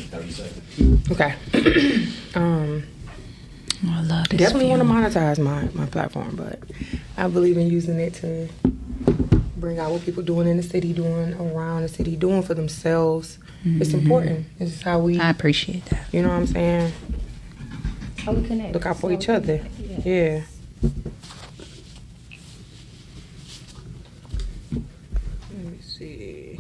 30 seconds. Okay. I love this. Definitely want to monetize my platform, but I believe in using it to bring out what people doing in the city, doing around the city, doing for themselves. It's important. It's how we. I appreciate that. You know what I'm saying? How we connect. Look out for each other. Yeah. Let me see.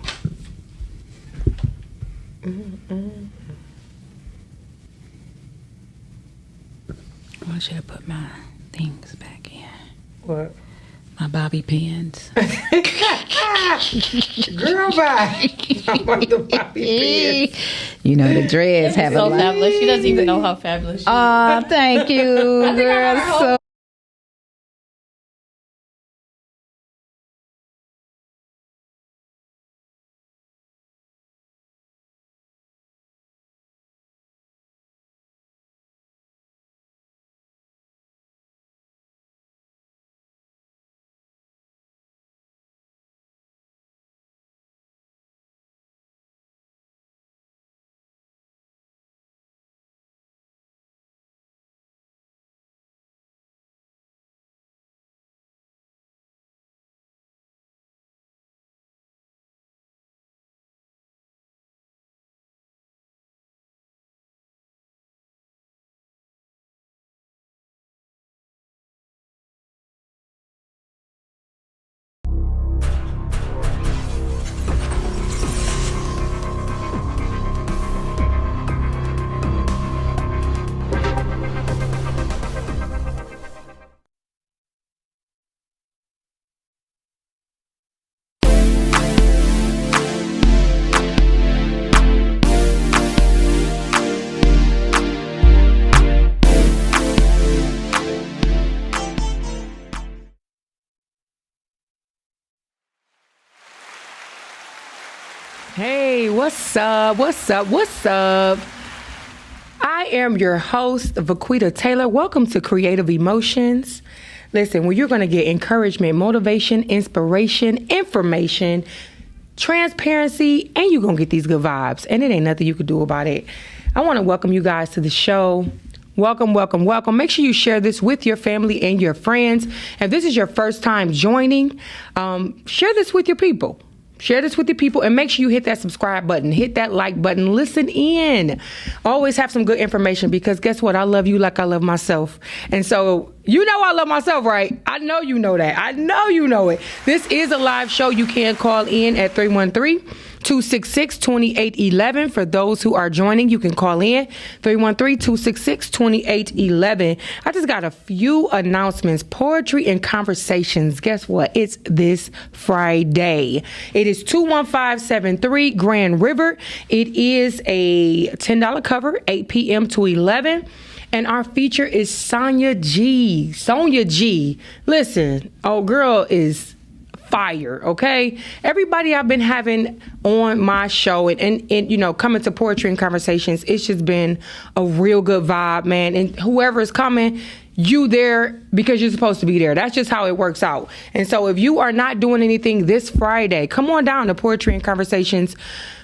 I should have put my things back in. What? My bobby pins. Girl, bye. I want the bobby pins. You know, the dreads have a So lot. fabulous. She doesn't even know how fabulous she is. Oh, thank you, girl. So Hey, what's up? What's up? What's up? I am your host, Vaquita Taylor. Welcome to Creative Emotions. Listen, where you're going to get encouragement, motivation, inspiration, information, transparency, and you're going to get these good vibes. And it ain't nothing you could do about it. I want to welcome you guys to the show. Welcome, welcome, welcome. Make sure you share this with your family and your friends. If this is your first time joining, share this with your people. Share this with your people and make sure you hit that subscribe button, hit that like button, listen in. Always have some good information because guess what? I love you like I love myself. And so you know I love myself, right? I know you know that. I know you know it. This is a live show. You can call in at 313-266-2811. For those who are joining, you can call in 313-266-2811. I just got a few announcements. Poetry and Conversations. Guess what? It's this Friday. It is 21573 Grand River. It is a $10 cover, 8 p.m. to 11. And our feature is Sonia G. Listen, old girl is fire, okay? Everybody I've been having on my show and you know, coming to Poetry and Conversations, it's just been a real good vibe, man. And whoever is coming, you there because you're supposed to be there. That's just how it works out. And so if you are not doing anything this Friday, come on down to Poetry and Conversations,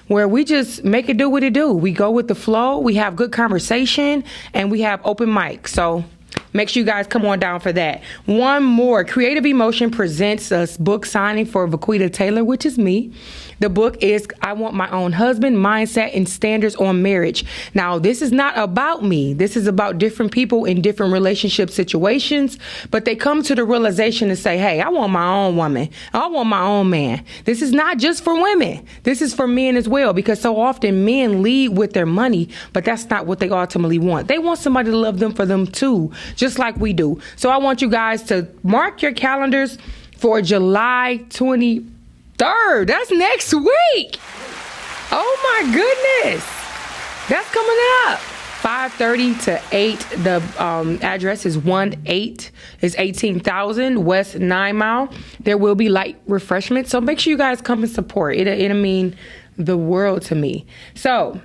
where we just make it do what it do. We go with the flow, we have good conversation, and we have open mic. So make sure you guys come on down for that. One more, Creative Emotion presents a book signing for Vaquita Taylor, which is me. The book is I Want My Own Husband, Mindset and Standards on Marriage. Now, this is not about me. This is about different people in different relationship situations, but they come to the realization to say, hey, I want my own woman. I want my own man. This is not just for women. This is for men as well, because so often men lead with their money, but that's not what they ultimately want. They want somebody to love them for them too, just like we do. So I want you guys to mark your calendars for July 23rd. That's next week. Oh my goodness. That's coming up. 5:30 to 8. The address is 18,000 West 9 Mile. There will be light refreshments, so make sure you guys come and support. It'll mean the world to me. So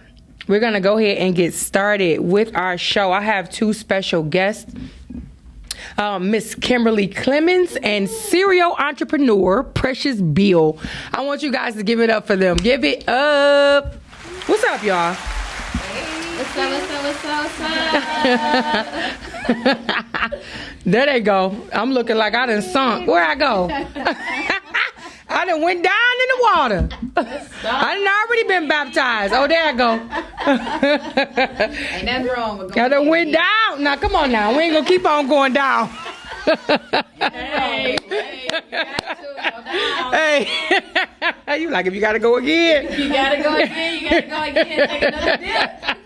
we're going to go ahead and get started with our show. I have two special guests. Miss Kimberly Clemens and serial entrepreneur Precious Beal. I want you guys to give it up for them. Give it up. What's up, y'all? There they go. I'm looking like I done sunk. Where I go? I done went down in the water. I done already been baptized. Oh, there I go. Ain't nothing wrong with I done went down. Now, come on now. We ain't gonna keep on going down. Hey, you got to go down. Hey, you like if you gotta go again. You gotta go again. Take another dip.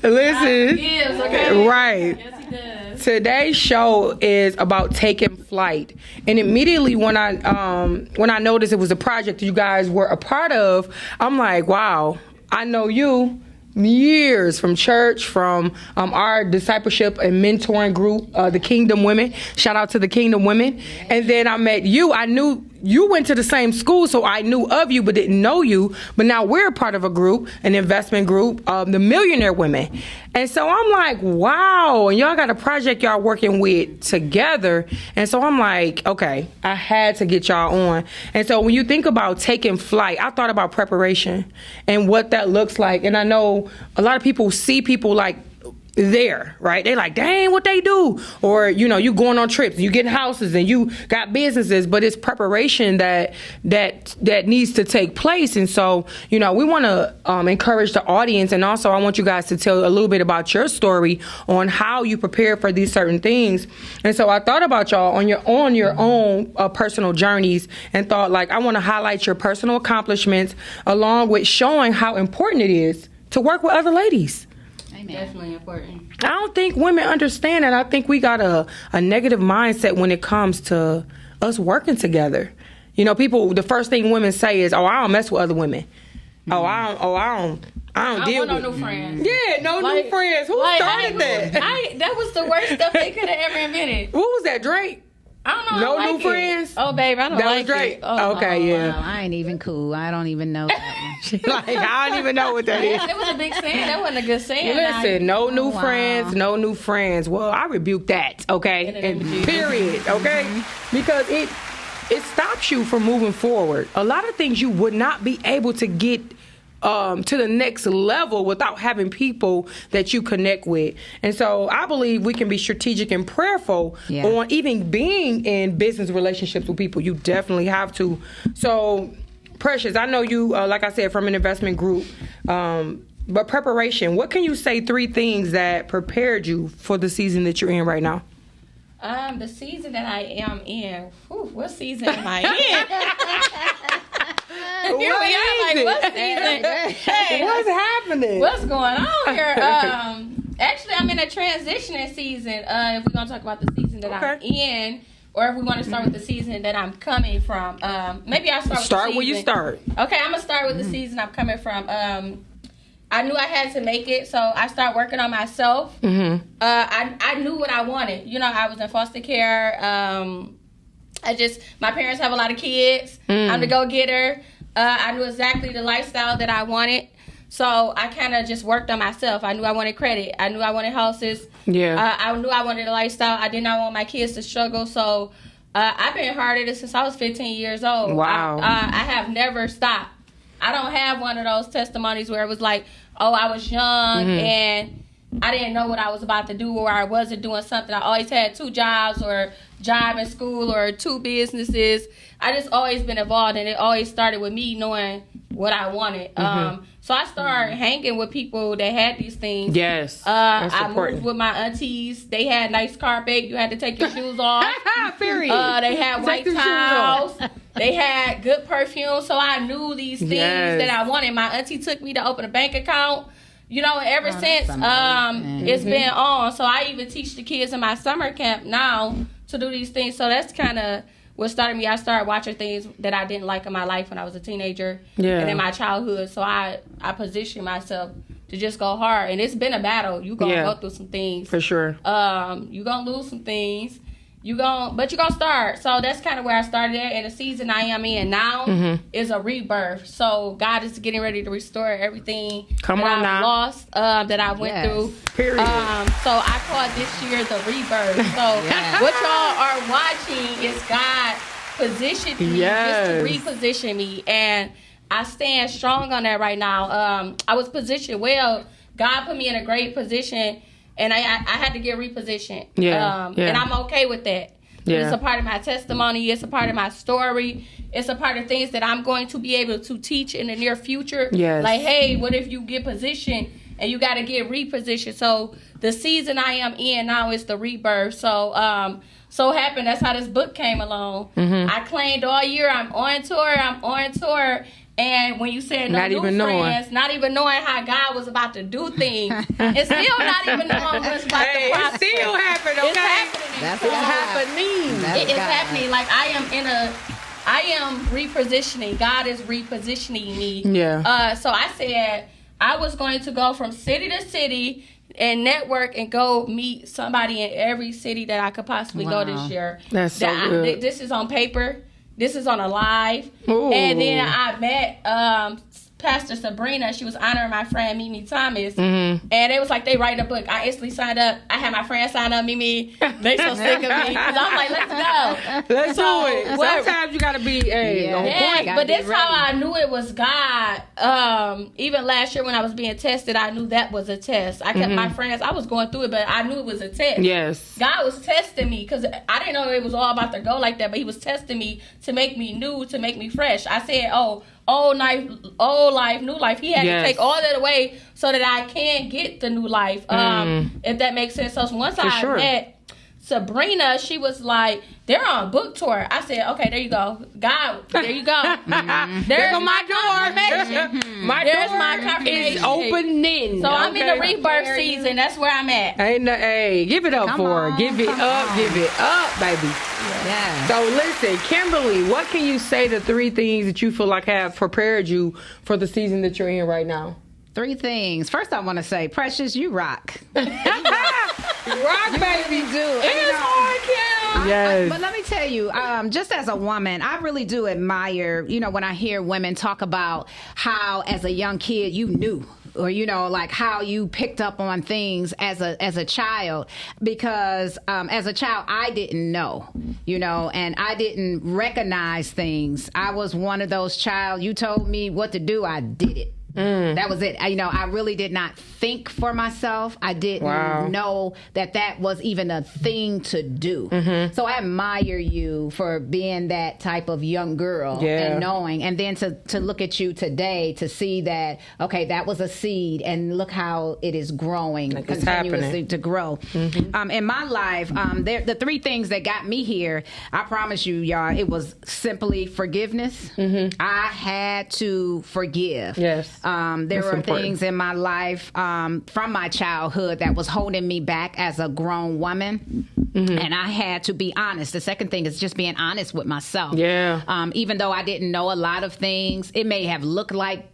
Listen, Yes, okay. right. Yes, he does. Today's show is about taking flight, and immediately when I noticed it was a project you guys were a part of, I'm like, wow, I know you years from church, from our discipleship and mentoring group, the Kingdom Women. Shout out to the Kingdom Women. And then I met you. I knew you went to the same school, so I knew of you but didn't know you. But now we're a part of a group, an investment group, the Millionaire Women. And so I'm like, wow, and y'all got a project y'all working with together. And so I'm like, okay, I had to get y'all on. And so when you think about taking flight, I thought about preparation and what that looks like. And I know a lot of people see people like there, right? They like, dang, what they do? Or, you know, you going on trips, you getting houses and you got businesses, but it's preparation that needs to take place. And so, you know, we want to encourage the audience. And also I want you guys to tell a little bit about your story on how you prepare for these certain things. And so I thought about y'all on your own personal journeys and thought like, I want to highlight your personal accomplishments along with showing how important it is to work with other ladies. Definitely important. I don't think women understand that. I think we got a negative mindset when it comes to us working together. You know, people, the first thing women say is, oh, I don't mess with other women. Oh, I don't deal want with no new friends. Yeah, no new friends. Who started that? That was the worst stuff they could have ever invented. What was that, Drake? I don't know. No I don't new like friends? It. Oh, babe, I don't That like was Drake. it. Oh, Okay, yeah. Wow, I ain't even cool. I don't even know that Like, I don't even know what that is. It was a big saying. That wasn't a good saying. Listen, no new wow. friends, no new friends. Well, I rebuke that, okay? And period, okay? Because it stops you from moving forward. A lot of things you would not be able to get to the next level without having people that you connect with. And so I believe we can be strategic and prayerful on even being in business relationships with people. You definitely have to. So, Precious, I know you, like I said, from an investment group, but preparation, what can you say 3 things that prepared you for the season that you're in right now? The season that I am in, what season am I in? Here we are, like, what season? Hey, What's happening? what's going on here? Actually, I'm in a transitioning season. If we're gonna talk about the season that I'm in, or if we want to start with the season that I'm coming from, maybe I'll start with the season. Where you start. Okay, I'm gonna start with the season I'm coming from. I knew I had to make it, so I started working on myself. Mm-hmm. I knew what I wanted. You know, I was in foster care. My parents have a lot of kids. I'm the go-getter. I knew exactly the lifestyle that I wanted. So I kind of just worked on myself. I knew I wanted credit. I knew I wanted houses. Yeah. I knew I wanted a lifestyle. I did not want my kids to struggle. So I've been hard at it since I was 15 years old. Wow. I have never stopped. I don't have one of those testimonies where it was like, oh, I was young and I didn't know what I was about to do, or I wasn't doing something. I always had 2 jobs or job in school or 2 businesses. I just always been involved, and it always started with me knowing what I wanted. So I started hanging with people that had these things. Yes, that's I important. moved with my aunties. They had nice carpet. You had to take your shoes off. Period. They had white the shoes towels. They had good perfume. So I knew these things that I wanted. My auntie took me to open a bank account. You know, and ever since, it's been on. So I even teach the kids in my summer camp now to do these things. So that's kind of what started me. I started watching things that I didn't like in my life when I was a teenager and in my childhood. So I positioned myself to just go hard. And it's been a battle. You're going to go through some things. For sure. You're going to lose some things. But you're going to start. So that's kind of where I started at. And the season I am in now is a rebirth. So God is getting ready to restore everything I've lost, that I went through. Period. So I call this year the rebirth. So what y'all are watching is God positioned me just to reposition me. And I stand strong on that right now. I was positioned well God put me in a great position, and I had to get repositioned. Yeah. And I'm okay with that. Yeah. It's a part of my testimony. It's a part of my story. It's a part of things that I'm going to be able to teach in the near future. Yes. Like, hey, what if you get positioned and you got to get repositioned? So the season I am in now is the rebirth. So happened that's how this book came along. I claimed all year I'm on tour. And when you said no new friends, not even knowing how God was about to do things, and still not even knowing what's about to prosper. It's still happening, okay? It's happening. That's So, happening. it is happening. Like I am repositioning. God is repositioning me. Yeah. So I said I was going to go from city to city and network and go meet somebody in every city that I could possibly go this year. That's so good. This is on paper. This is on a live. Ooh. And then I met Pastor Sabrina. She was honoring my friend Mimi Thomas. Mm-hmm. And it was like they write a book. I instantly signed up. I had my friend sign up, Mimi. They so sick of me. Because I'm like, let's go. Let's do it. Sometimes you got to be on point. But this how I knew it was God. Even last year when I was being tested, I knew that was a test. I kept my friends. I was going through it, but I knew it was a test. Yes. God was testing me because I didn't know it was all about to go like that, but he was testing me to make me new, to make me fresh. I said, old life, new life. He had to take all that away so that I can get the new life. If that makes sense. So once I met Sabrina, she was like, they're on book tour. I said, okay, there you go. God, there you go. There's my door. There's my confirmation. Is opening. So I'm in the rebirth season. That's where I'm at. Hey, give it up for her. Give it up, baby. Yeah. So listen, Kimberly, what can you say the 3 things that you feel like have prepared you for the season that you're in right now? 3 things. First, I want to say, Precious, you rock. Rock, baby. You do. It is hard, Kim. Yes. But let me tell you, just as a woman, I really do admire, when I hear women talk about how, as a young kid, you knew. Or like how you picked up on things as a child, because as a child I didn't know, and I didn't recognize things. I was one of those child. You told me what to do, I did it. That was it. I really did not think for myself. I didn't know that was even a thing to do. So I admire you for being that type of young girl and knowing, and then to look at you today to see that, okay, that was a seed and look how it is growing, continuously to grow. In my life, the 3 things that got me here, I promise you, y'all, it was simply forgiveness. I had to forgive. Yes. There were things in my life from my childhood that was holding me back as a grown woman. And I had to be honest. The second thing is just being honest with myself. Yeah. Even though I didn't know a lot of things, it may have looked like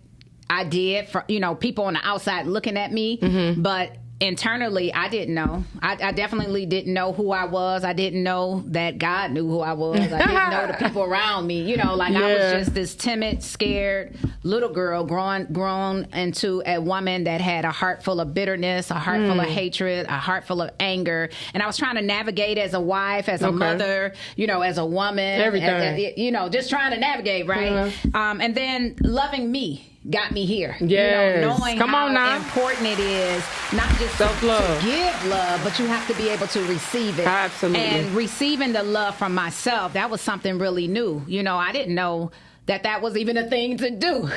I did for, people on the outside looking at me, but internally, I didn't know. I definitely didn't know who I was. I didn't know that God knew who I was. I didn't know the people around me. I was just this timid, scared little girl grown into a woman that had a heart full of bitterness, a heart full of hatred, a heart full of anger. And I was trying to navigate as a wife, as a mother, as a woman. Everything. Just trying to navigate, right? And then loving me got me here. Yes. Knowing how important it is, not just to give love, but you have to be able to receive it. Absolutely. And receiving the love from myself, that was something really new. I didn't know that was even a thing to do.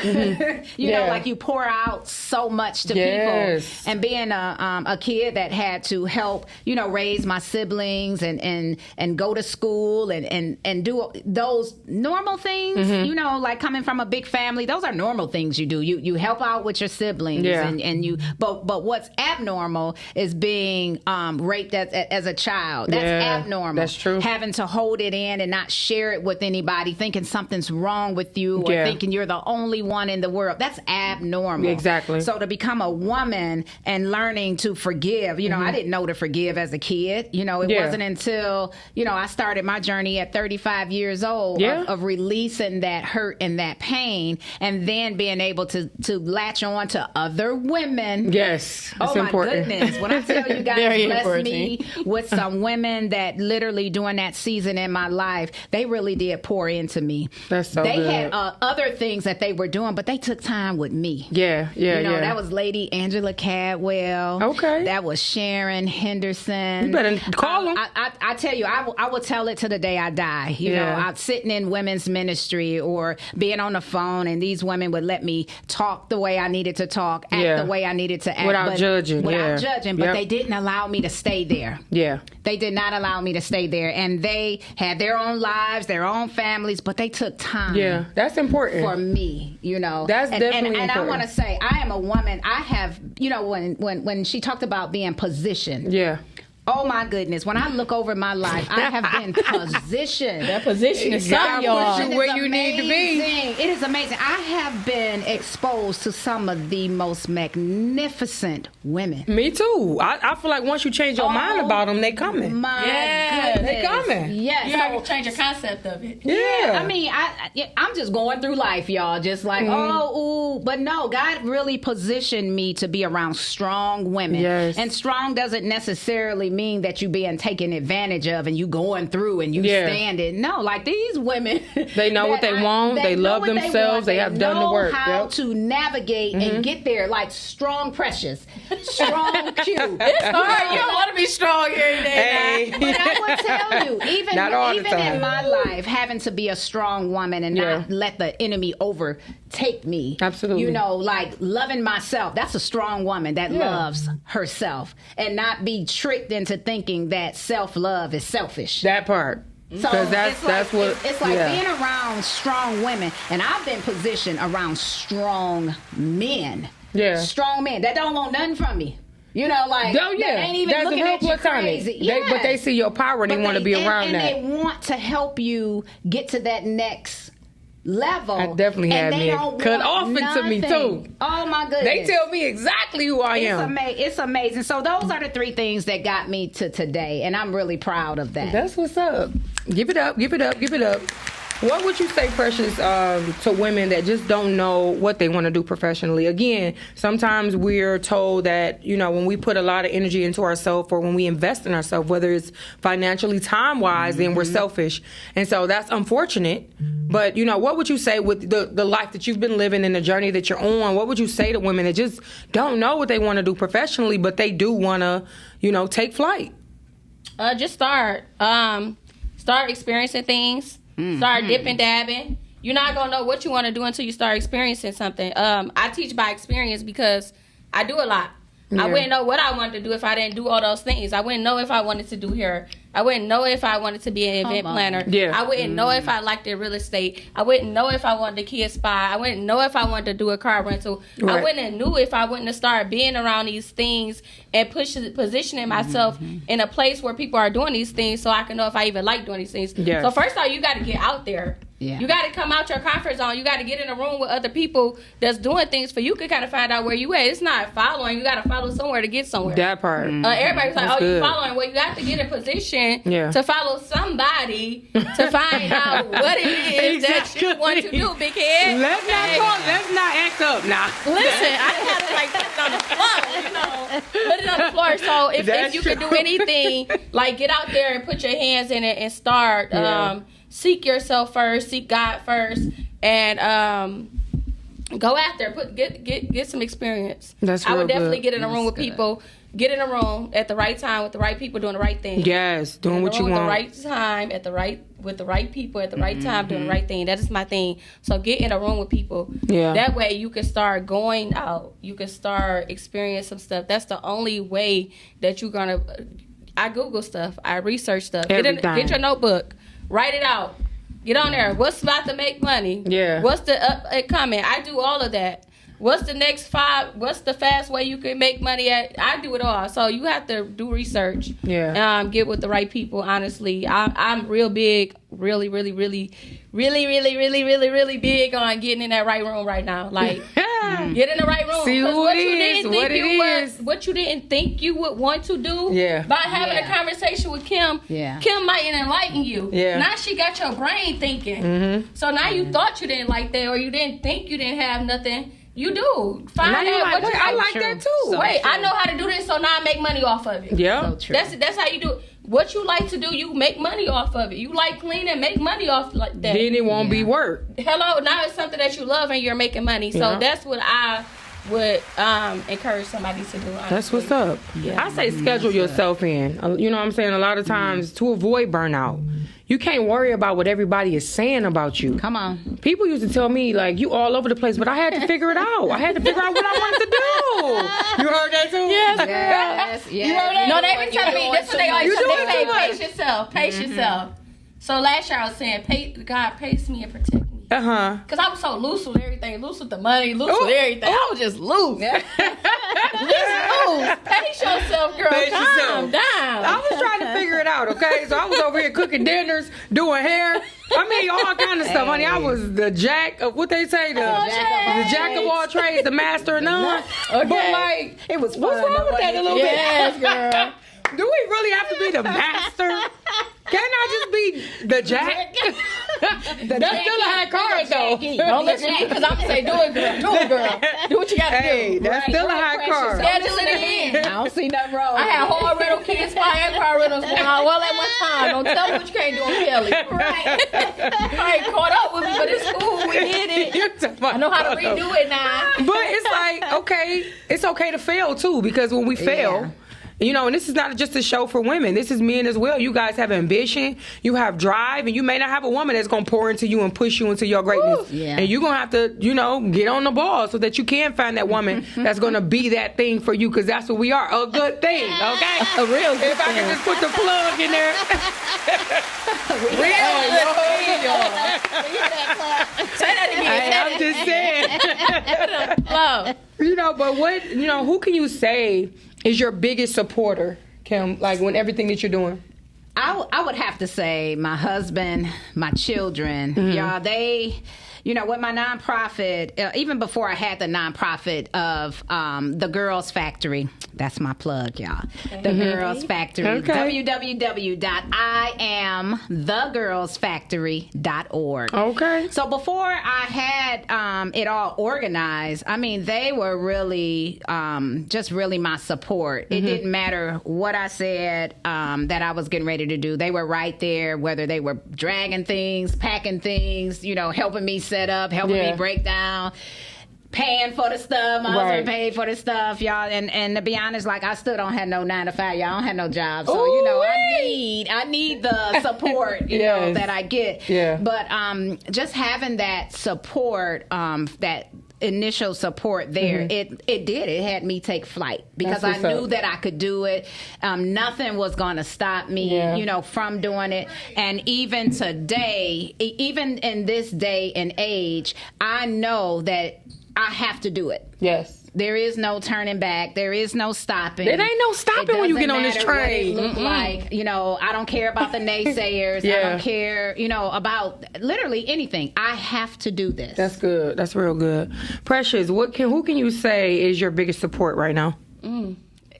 Like you pour out so much to people. And being a kid that had to help, raise my siblings and go to school and do those normal things, like coming from a big family, those are normal things you do. You help out with your siblings and you, but what's abnormal is being raped as a child. That's abnormal. That's true. Having to hold it in and not share it with anybody, thinking something's wrong with you or thinking you're the only one in the world. That's abnormal. Exactly. So to become a woman and learning to forgive, I didn't know to forgive as a kid. It wasn't until, I started my journey at 35 years old of releasing that hurt and that pain, and then being able to latch on to other women. Yes. Oh my goodness. When I tell you guys, bless me with some women that literally during that season in my life, they really did pour into me. That's so They they had other things that they were doing, but they took time with me. Yeah. That was Lady Angela Cadwell. Okay. That was Sharon Henderson. You better call them. I tell you, I will tell it to the day I die. You know, I'm sitting in women's ministry or being on the phone, and these women would let me talk the way I needed to talk, act the way I needed to act. Without judging. But they didn't allow me to stay there. Yeah. They did not allow me to stay there. And they had their own lives, their own families, but they took time. Yeah, that's important. For me, you know. That's definitely and important. I want to say, I am a woman. I have, you know, when she talked about being positioned. Yeah. Oh my goodness! When I look over my life, I have been positioned. That position is something, y'all. Where you need to be. It is amazing. I have been exposed to some of the most magnificent women. Me too. I feel like once you change your mind about them, they coming. My Yeah, goodness. they coming. Yes. You have to change your concept of it. Yeah. I mean, I'm just going through life, y'all. Just like, but no, God really positioned me to be around strong women. Yes. And strong doesn't necessarily mean that you being taken advantage of and you going through and you standing. No, like these women, they know what they want. They love what themselves. They have done the work. Know how to navigate and get there. Like strong, precious, strong, cute. It's hard. You don't want to be strong every day. Hey. But I will tell you, even in my life, having to be a strong woman and not let the enemy overtake me. Absolutely. You know, like loving myself. That's a strong woman that loves herself and not be tricked into thinking that self-love is selfish. That part. So that's what it's like being around strong women, and I've been positioned around strong men. Yeah. Strong men that don't want nothing from me. You know, like oh yeah, they ain't even that's looking a real at you platonic. crazy. But they see your power and they want to be around and that. they want to help you get to that next level. I definitely had and they me don't cut want off into me nothing. too. Oh my goodness! They tell me exactly who I am. It's amazing. So those are the three things that got me to today, and I'm really proud of that. That's what's up. Give it up. Give it up. Give it up. What would you say, Precious, to women that just don't know what they want to do professionally? Again, sometimes we're told that, you know, when we put a lot of energy into ourselves or when we invest in ourselves, whether it's financially, time-wise, then we're selfish. And so that's unfortunate. But, you know, what would you say with the life that you've been living and the journey that you're on? What would you say to women that just don't know what they want to do professionally, but they do want to, you know, take flight? Just start experiencing things. Start dipping, dabbing. You're not gonna know what you want to do until you start experiencing something. I teach by experience because I do a lot. I wouldn't know what I wanted to do if I didn't do all those things. I wouldn't know if I wanted to do hair. I wouldn't know if I wanted to be an event planner. Yeah. I wouldn't know if I liked the real estate. I wouldn't know if I wanted a kid spy. I wouldn't know if I wanted to do a car rental. Right. I wouldn't have knew if I wouldn't have started being around these things and positioning myself in a place where people are doing these things so I can know if I even like doing these things. Yes. So first of all, you got to get out there. Yeah. You got to come out your comfort zone. You got to get in a room with other people that's doing things for you. Can kind of find out where you at. It's not following. You got to follow somewhere to get somewhere. That part. Everybody's like, That's you good. following. Well, you have to get in position Yeah. to follow somebody to find out what it is that you want to do, big head. Let's not act up now. Listen, I had to like put it on the floor, you know. Put it on the floor. So if you could do anything, like get out there and put your hands in it and start. Yeah. Seek yourself first, seek God first, and go after. Get some experience. That's I would real definitely good. get in a room with people. Get in a room at the right time with the right people doing the right thing. Yes, doing what you At want. the right time, with the right people at the right time, doing the right thing. That is my thing. So get in a room with people. Yeah. That way you can start going out. You can start experiencing some stuff. That's the only way that you're gonna. I Google stuff. I research stuff. Everything. Get your notebook. Write it out. Get on there. What's about to make money? Yeah. What's the up coming? I do all of that. What's the next what's the fast way you can make money at? I do it all. So you have to do research. Yeah. Get with the right people, honestly. I'm real big, really big on getting in that right room right now. Like, get in the right room. See 'Cause who it is, what it is. What you didn't think you would want to do. Yeah. By having a conversation with Kim. Yeah. Kim might enlighten you. Yeah. Now she got your brain thinking. So now you thought you didn't like that, or you didn't think you didn't have nothing. You do. Find Now you out like, what you I like that too. So Wait, true. I know how to do this, so now I make money off of it. Yeah. So true. That's how you do it. what you like to do, you make money off of it. You like cleaning, make money off like that. Then it won't be work. Hello, now it's something that you love and you're making money. So Yeah. that's what I would encourage somebody to do. Honestly. That's what's up. I say schedule yourself in. You know what I'm saying? A lot of times to avoid burnout, you can't worry about what everybody is saying about you. Come on. People used to tell me, like, you all over the place, but I had to figure it out. I had to figure out what I wanted to do. You heard that too? Yes, girl. Yes, yes. You heard that? No, they be telling me, this is what they always You tell me. doing They say, too much. pace yourself, pace yourself. So last year I was saying, God, pace me and protect me. Uh-huh. Because I was so loose with everything, loose with the money, loose Ooh. with everything. I was just loose. Just loose. Pace yourself, girl. Pace Calm yourself. down. I was trying to figure it out, okay? So I was over here cooking dinners, doing hair. I mean, all kind of stuff, honey. I was the jack of, what they say, the jack of all trades, the master of none. Okay. But, like, It was what's fun, wrong with that a little bit? Yes, girl. Do we really have to be the master? Can I just be the jack? That's still a high card, though. Don't listen to me because I'm going to say, do it, girl. Do it, girl. Do what you got to Hey, do. that's still a high card. Schedule it in. I don't see nothing wrong. I had whole rental kids, fly and car rentals going on all at one time. Don't tell me what you can't do on Kelly. Right. I ain't caught up with me, but it's cool. We did it. I know how to redo it now. But it's like, okay, it's okay to fail too, because when we fail, you know, and this is not just a show for women. This is men as well. You guys have ambition, you have drive, and you may not have a woman that's going to pour into you and push you into your greatness. Yeah. And you're going to have to, you know, get on the ball so that you can find that woman that's going to be that thing for you, because that's what we are, a good thing, okay? A real good If I can thing. just put the plug in there. Say that again. I'm just saying. Hello. You know, but what, you know, who can you say is your biggest supporter, Kim, like when everything that you're doing? I would have to say my husband, my children, y'all, they, you know, with my nonprofit, even before I had the nonprofit of the Girls Factory, that's my plug, y'all. The Girls Factory, Okay. www.iamthegirlsfactory.org. Okay. So before I had it all organized, I mean, they were really just really my support. It didn't matter what I said that I was getting ready to do. They were right there, whether they were dragging things, packing things, you know, helping me set up, helping me break down. Paying for the stuff, my husband paid for the stuff, y'all. And to be honest, like I still don't have no 9 to 5, y'all. I don't have no job, so you know I need the support, you know, that I get. Yeah. But just having that support, that initial support there, it did. It had me take flight because That's I what's knew up. that I could do it. Nothing was going to stop me, you know, from doing it. And even today, even in this day and age, I know that I have to do it. Yes. There is no turning back. There is no stopping. There ain't no stopping when you get on this It doesn't matter train. what it look like, you know, I don't care about the naysayers. I don't care, you know, about literally anything. I have to do this. That's good. That's real good. Precious, who can you say is your biggest support right now?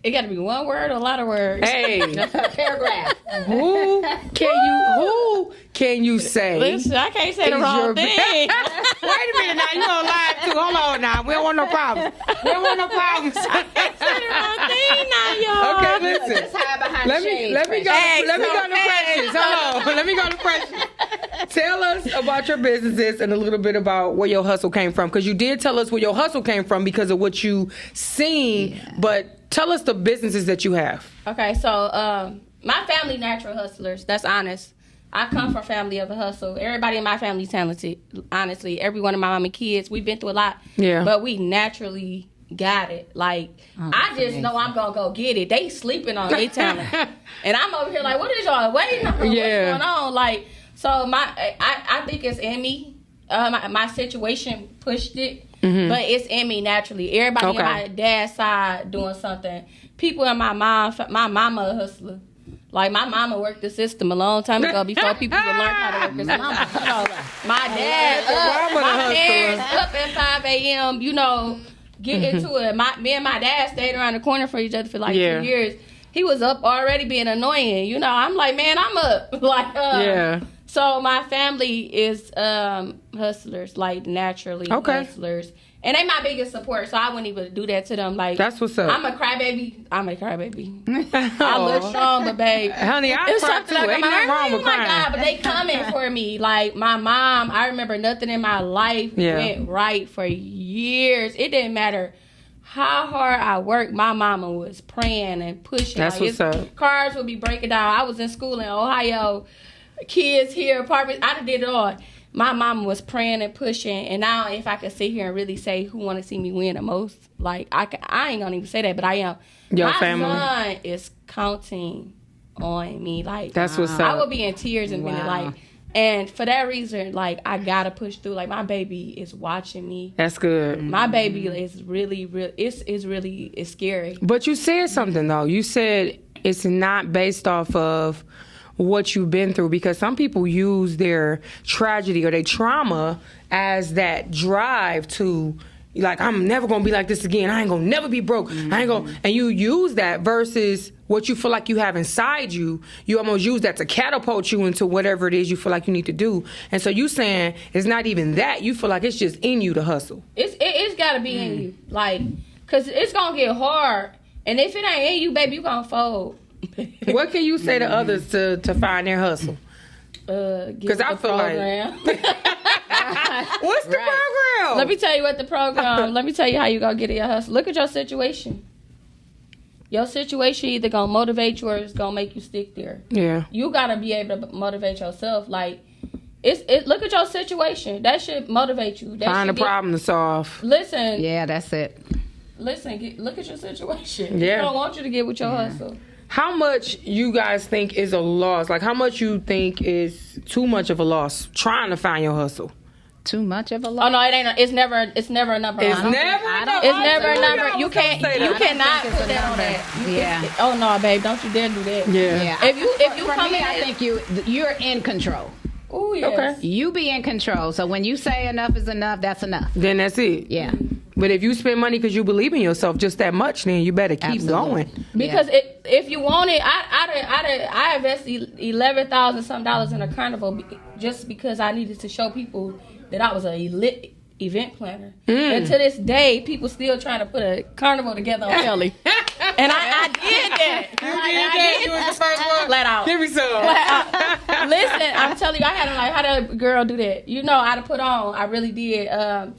It got to be one word or a lot of words. Hey, paragraph. who can you say? Listen, I can't say the is wrong your thing. Wait a minute now, you on live too. Hold on now. We don't want no problems. We don't want no problems. Say the wrong thing now, y'all. Okay, listen. Just hide behind Let me shades, go. Precious. Let me go to Precious. Hold on. Let me go to Precious. Tell us about your businesses and a little bit about where your hustle came from, because you did tell us where your hustle came from because of what you seen. But tell us the businesses that you have. Okay, so my family natural hustlers. That's honest. I come from a family of a hustle. Everybody in my family talented. Honestly, every one of my mama kids, we've been through a lot. Yeah. But we naturally got it. Like I just know I'm gonna go get it. They sleeping on their talent, and I'm over here like, what is y'all waiting on? Yeah. What's going on? Like, so I think it's in me. My situation pushed it, but it's in me naturally. Everybody on my dad's side doing something. People in my mama a hustler. Like, my mama worked the system a long time ago before people would learn how to work the system. My dad, my parents up at 5 a.m., you know, get into it. Me and my dad stayed around the corner for each other for like 2 years. He was up already being annoying. You know, I'm like, man, I'm up. Like, So my family is hustlers, like naturally hustlers. And they my biggest support, so I wouldn't even do that to them. Like, That's what's up. I'm a crybaby. I look strong, but babe, Honey, I it's cry something too. like Ain't nothing wrong with oh my crying. God, but they coming for me. Like my mom, I remember nothing in my life went right for years. It didn't matter how hard I worked. My mama was praying and pushing. That's like, what's up. Cars would be breaking down. I was in school in Ohio, kids here, apartments. I did it all. My mama was praying and pushing, and now if I could sit here and really say who want to see me win the most, like I ain't gonna even say that, but I am. Your my family. son is counting on me. Like That's what's I up. will be in tears in a minute. Like, and for that reason, like I gotta push through. Like my baby is watching me. That's good. My baby is really. It's scary. But you said something though. You said it's not based off of what you've been through, because some people use their tragedy or their trauma as that drive to, like, I'm never gonna be like this again. I ain't gonna never be broke. I ain't gonna, and you use that versus what you feel like you have inside you. You almost use that to catapult you into whatever it is you feel like you need to do. And so you saying it's not even that. You feel like it's just in you to hustle. It's gotta be in you, like, cause it's gonna get hard, and if it ain't in you, baby, you gonna fold. What can you say to others to find their hustle? Because I feel like- What's the program? Let me tell you what the program. Let me tell you how you gonna get in your hustle. Look at your situation. Your situation either gonna motivate you or it's gonna make you stick there. Yeah. You gotta be able to motivate yourself. Like, look at your situation. That should motivate you. That Find a should get- problem to solve. Listen, Yeah, that's it. look at your situation. Yeah. I don't want you to get with your hustle. How much you guys think is a loss? Like, how much you think is too much of a loss trying to find your hustle? Too much of a Oh lot. no, it ain't. It's never a number. It's on it. never I a don't- number. It's never a number. I You was gonna can't. say You that. cannot think it's put a that on number. that. Yeah. Oh no, babe, don't you dare do that. Yeah. Yeah. If you For come me, in, I think you're in control. oh yes. Okay. You be in control. So when you say enough is enough, that's enough. Then that's it. Yeah. But if you spend money because you believe in yourself just that much, then you better keep Absolutely. going. Because if you want it, I invested $11,000 something in a carnival just because I needed to show people that I was a lit event planner. And to this day, people still trying to put a carnival together on Kelly. And I did that. You was the first one. Flat out. Give me some. Listen, I'm telling you, I had to how did a girl do that? You know, I had to put on. I really did.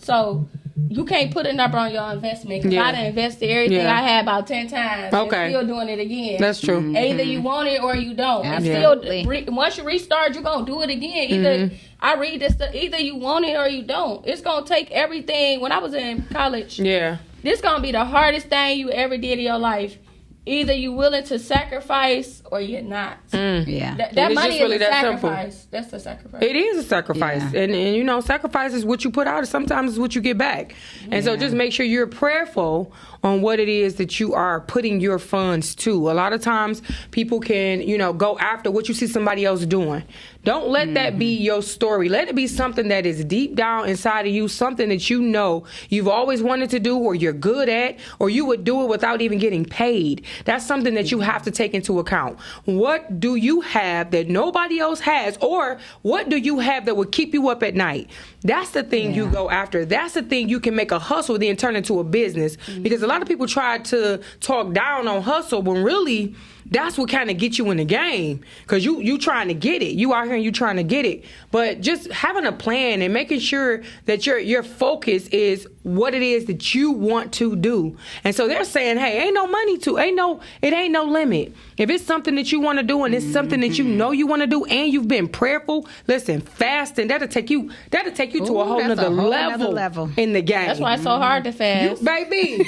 So you can't put a number on your investment because Yeah. I done invested everything Yeah. I had about 10 times. Okay. And still doing it again. That's true. Either you want it or you don't. And Absolutely. still, once you restart, you're gonna do it again. Either I read this, either you want it or you don't. It's gonna take everything. When I was in college, Yeah. this gonna be the hardest thing you ever did in your life. Either you willing to sacrifice or you're not. Yeah. That It is money just really is a that simple. sacrifice. That's a sacrifice. It is a sacrifice. Yeah. And you know, sacrifice is what you put out, and sometimes it's what you get back. And so just make sure you're prayerful on what it is that you are putting your funds to. A lot of times people can, you know, go after what you see somebody else doing. Don't let that be your story. Let it be something that is deep down inside of you, something that you know you've always wanted to do or you're good at, or you would do it without even getting paid. That's something that you have to take into account. What do you have that nobody else has, or what do you have that would keep you up at night? That's the thing you go after. That's the thing you can make a hustle, then turn into a business. Because a lot of people try to talk down on hustle when really that's what kind of gets you in the game, because you trying to get it. You out here and you trying to get it. But just having a plan and making sure that your focus is what it is that you want to do. And so they're saying, hey, it ain't no limit. If it's something that you want to do and it's something that you know you want to do and you've been prayerful, listen, fasting, that'll take you to a whole that's nother a whole nother level level. in the game. That's why it's so hard to fast. Baby.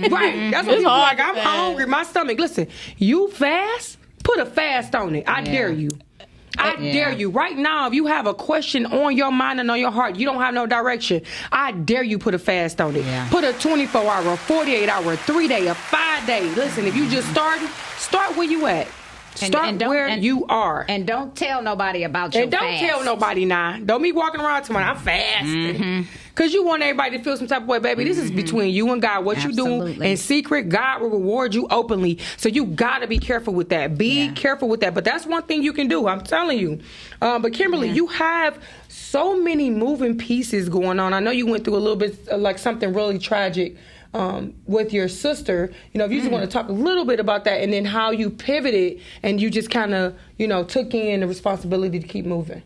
Right. That's what It's people hard like. to I'm fast. hungry. My stomach. Listen, you fast, put a fast on it. I dare you. I dare you. Right now, if you have a question on your mind and on your heart, you don't have no direction, I dare you put a fast on it. Yeah. Put a 24-hour, a 48-hour, a 3-day, a 5-day. Listen, if you just start where you at. Start where you are. And don't tell nobody about your And don't fast. tell nobody now. Don't be walking around tomorrow, I'm fasting. Because you want everybody to feel some type of way, baby. This is between you and God. What you do in secret, God will reward you openly. So you got to be careful with that. Be careful with that. But that's one thing you can do. I'm telling you. But Kimberly, you have so many moving pieces going on. I know you went through a little bit like something really tragic with your sister. You know, if you just want to talk a little bit about that and then how you pivoted and you just kind of, you know, took in the responsibility to keep moving.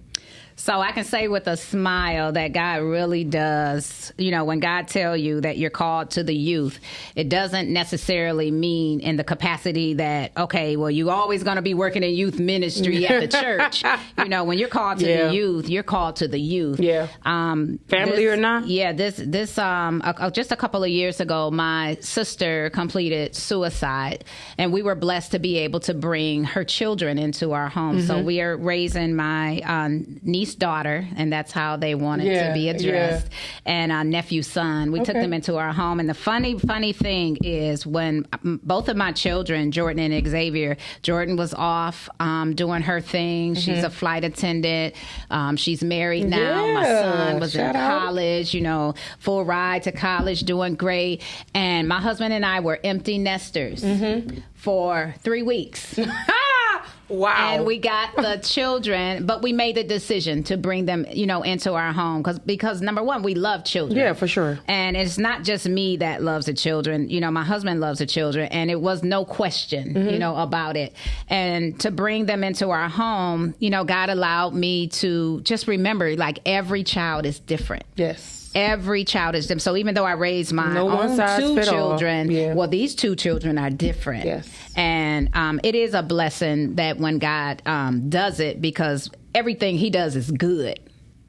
So I can say with a smile that God really does, you know, when God tell you that you're called to the youth, it doesn't necessarily mean in the capacity that, okay, well, you're always going to be working in youth ministry at the church. You know, when you're called to the youth, you're called to the youth. Yeah. Family or not? Yeah. Just a couple of years ago, my sister completed suicide, and we were blessed to be able to bring her children into our home. So we are raising my niece daughter, and that's how they wanted to be addressed, and nephew son. We took them into our home, and the funny thing is when both of my children, Jordan and Xavier, Jordan was off doing her thing. She's a flight attendant. She's married now. My son was in college, you know, full ride to college, doing great. And my husband and I were empty nesters for 3 weeks. Wow. And we got the children, but we made the decision to bring them, you know, into our home because number one, we love children. Yeah, for sure. And it's not just me that loves the children. You know, my husband loves the children, and it was no question, you know, about it. And to bring them into our home, you know, God allowed me to just remember, like, every child is different. Yes. Every child is different. So even though I raised my own two children, well, these two children are different. Yes. And it is a blessing that when God does it, because everything he does is good.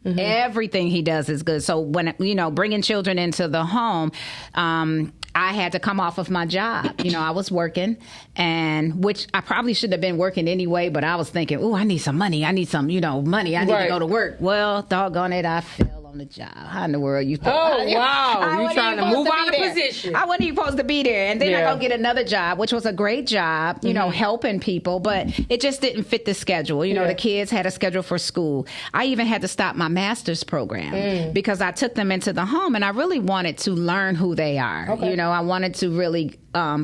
Everything he does is good. So when, you know, bringing children into the home, I had to come off of my job. You know, I was working, and which I probably should have been working anyway, but I was thinking, oh, I need some money. I need some, you know, money. I need to go to work. Well, doggone it, I fell on the job. How in the world you thought? Oh, wow. You're trying to move out of position. I wasn't even supposed to be there. And then I go get another job, which was a great job, you know, helping people, but it just didn't fit the schedule. You know, the kids had a schedule for school. I even had to stop my master's program because I took them into the home, and I really wanted to learn who they are. You know, I wanted to really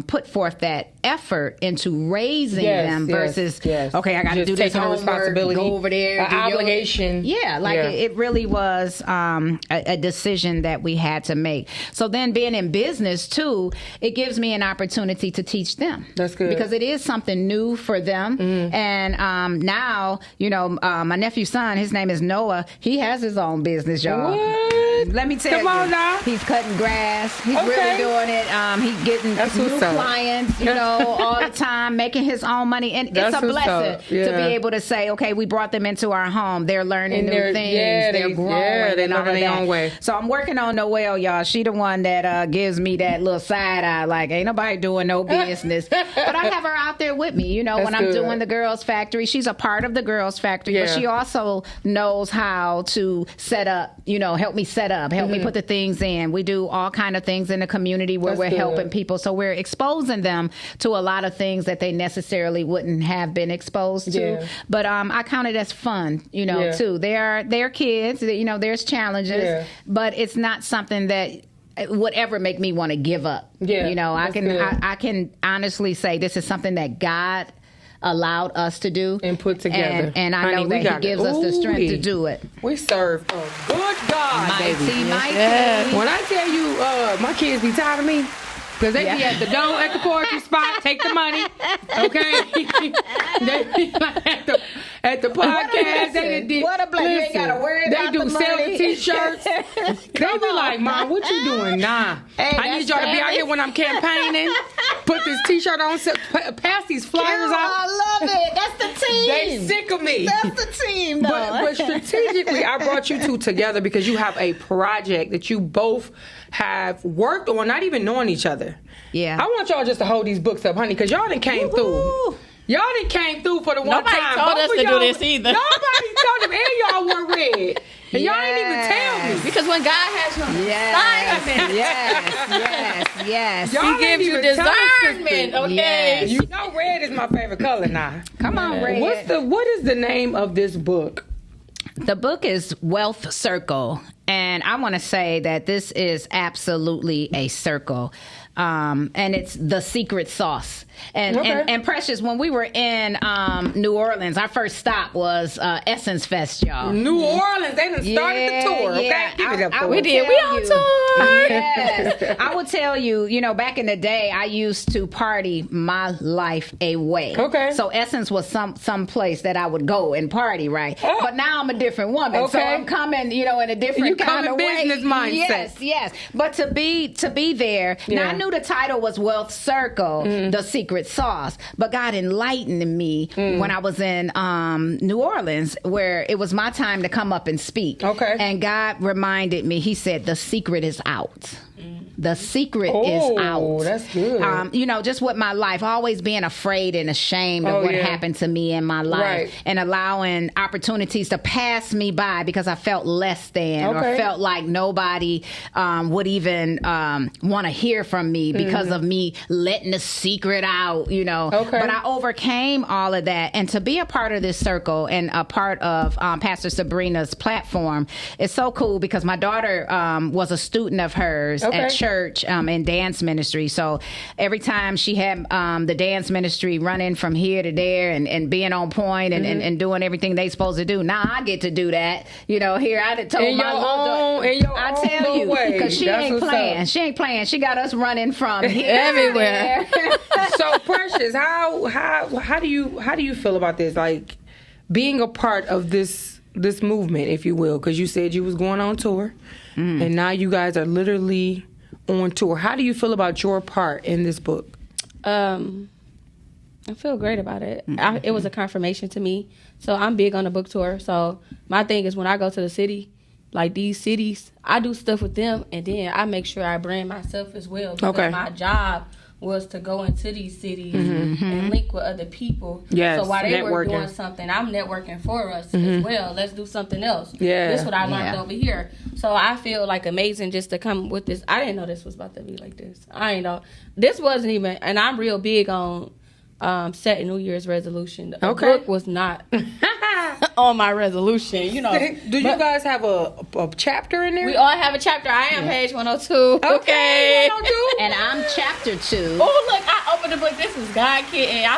put forth that effort into raising them versus, okay, I got to do this homework, responsibility, go over there, obligation. It really was a decision that we had to make. So then being in business too, it gives me an opportunity to teach them. That's good. Because it is something new for them. And now, you know, my nephew's son, his name is Noah, he has his own business, y'all. What? Let me tell you, he's cutting grass. He's really doing it. He's getting new clients, you know, all the time, making his own money. And it's a blessing to be able to say, okay, we brought them into our home. They're learning new things. They're growing. They're learning their own way. So I'm working on Noelle, y'all. She the one that gives me that little side eye, like, ain't nobody doing no business. But I have her out there with me, you know, when I'm doing the Girls Factory. She's a part of the Girls Factory, but she also knows how to set up, you know, help me set up, help me put the things in. We do all kind of things in the community where we're helping people. So we're exposing them to a lot of things that they necessarily wouldn't have been exposed to. But I count it as fun, you know, too. They're kids, you know, there's challenges, but it's not something that would ever make me want to give up. You know, I can honestly say this is something that God allowed us to do and put together, and I know that he gives us the strength to do it. We serve a good God, mighty. When I tell you, my kids be tired of me. Because they be at the door at the poetry spot, take the money, okay? They be like at the podcast. What a blessing. You ain't got to worry about the money. They do sell the T-shirts. They be like, Mom, what you doing? Nah. I need y'all to be out here when I'm campaigning. Put this T-shirt on, pass these flyers out. I love it. That's the team. They sick of me. That's the team, though. But strategically, I brought you two together because you have a project that you both have worked on, not even knowing each other. Yeah. I want y'all just to hold these books up, honey, because y'all done came through. Y'all done came through for the one time. Nobody told us to do this either. Nobody told them and y'all wore red. And y'all ain't even tell me. Because when God has you on assignment, Yes. Y'all He ain't gives you even tell us, discernment, sister. okay? Yes. You know red is my favorite color now. Come on, Red. What is the name of this book? The book is Wealth Circle, and I want to say that this is absolutely a circle, and it's the secret sauce. And Precious, when we were in New Orleans, our first stop was Essence Fest, y'all. New Orleans, they done started the tour. Okay, give it up for We us. did. We on tour. Yes. I will tell you, back in the day, I used to party my life away. Okay. So Essence was some place that I would go and party, right? Oh. But now I'm a different woman. So Okay. I'm coming, in a different You kind come of in way. business mindset. Yes. But to be there, now Yeah. I knew the title was Wealth Circle, the secret sauce. But God enlightened me when I was in New Orleans, where it was my time to come up and speak. Okay. And God reminded me, he said, the secret is out. The secret is out. Oh, that's good. Just with my life, always being afraid and ashamed of Oh, what yeah. happened to me in my life, Right. and allowing opportunities to pass me by because I felt less than or Okay. felt like nobody would even want to hear from me because of me letting the secret out, Okay. But I overcame all of that. And to be a part of this circle and a part of Pastor Sabrina's platform is so cool because my daughter was a student of hers Okay. at church in dance ministry. So every time she had the dance ministry running from here to there and being on point and doing everything they supposed to do. Now I get to do that. Here I done told In my your little own- daughter. in your I own tell little you, way. because she That's ain't what's playing. up. She ain't playing. She got us running from here Everywhere. to there. So Precious, how do you feel about this? Like being a part of this movement, if you will, because you said you was going on tour, and now you guys are literally on tour. How do you feel about your part in this book? I feel great about it. It was a confirmation to me. So I'm big on the book tour. So my thing is when I go to the city, like these cities, I do stuff with them, and then I make sure I brand myself as well. Because Okay. my job was to go into these cities and link with other people. Yes, So while they were networking. doing something, I'm networking for us as well. Let's do something else. Yeah. This is what I learned Yeah. over here. So I feel like amazing just to come with this. I didn't know this was about to be like this. I didn't know. This wasn't even, and I'm real big on setting New Year's resolution. The Okay. book was not on my resolution, Do you guys have a chapter in there? We all have a chapter. I am page 102. Okay. And I'm chapter 2. Oh, look, I opened the book. This is God Kitten. I